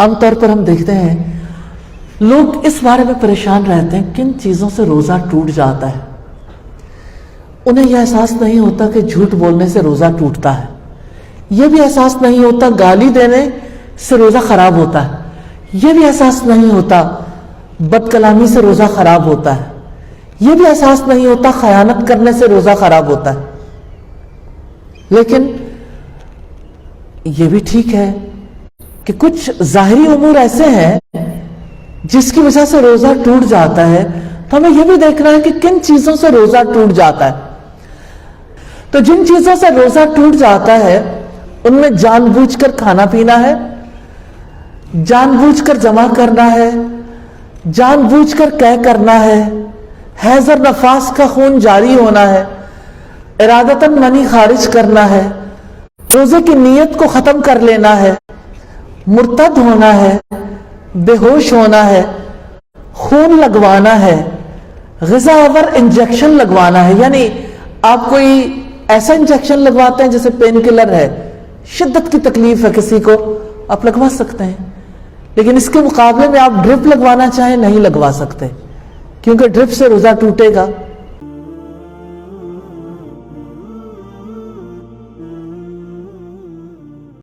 عام طور پر ہم دیکھتے ہیں لوگ اس بارے میں پریشان رہتے ہیں کن چیزوں سے روزہ ٹوٹ جاتا ہے. انہیں یہ احساس نہیں ہوتا کہ جھوٹ بولنے سے روزہ ٹوٹتا ہے. یہ بھی احساس نہیں ہوتا گالی دینے سے روزہ خراب ہوتا ہے. یہ بھی احساس نہیں ہوتا بد کلامی سے روزہ خراب ہوتا ہے. یہ بھی احساس نہیں ہوتا خیانت کرنے سے روزہ خراب ہوتا ہے. لیکن یہ بھی ٹھیک ہے کہ کچھ ظاہری امور ایسے ہیں جس کی وجہ سے روزہ ٹوٹ جاتا ہے. تو ہمیں یہ بھی دیکھنا ہے کہ کن چیزوں سے روزہ ٹوٹ جاتا ہے. تو جن چیزوں سے روزہ ٹوٹ جاتا ہے ان میں جان بوجھ کر کھانا پینا ہے, جان بوجھ کر جمع کرنا ہے, جان بوجھ کر قے کرنا ہے, حیض اور نفاس کا خون جاری ہونا ہے, ارادتاً منی خارج کرنا ہے, روزے کی نیت کو ختم کر لینا ہے, مرتد ہونا ہے, بے ہوش ہونا ہے, خون لگوانا ہے, غذا آور انجیکشن لگوانا ہے. یعنی آپ کوئی ایسا انجیکشن لگواتے ہیں جیسے پین کلر ہے, شدت کی تکلیف ہے کسی کو, آپ لگوا سکتے ہیں. لیکن اس کے مقابلے میں آپ ڈرپ لگوانا چاہیں نہیں لگوا سکتے, کیونکہ ڈرپ سے روزہ ٹوٹے گا.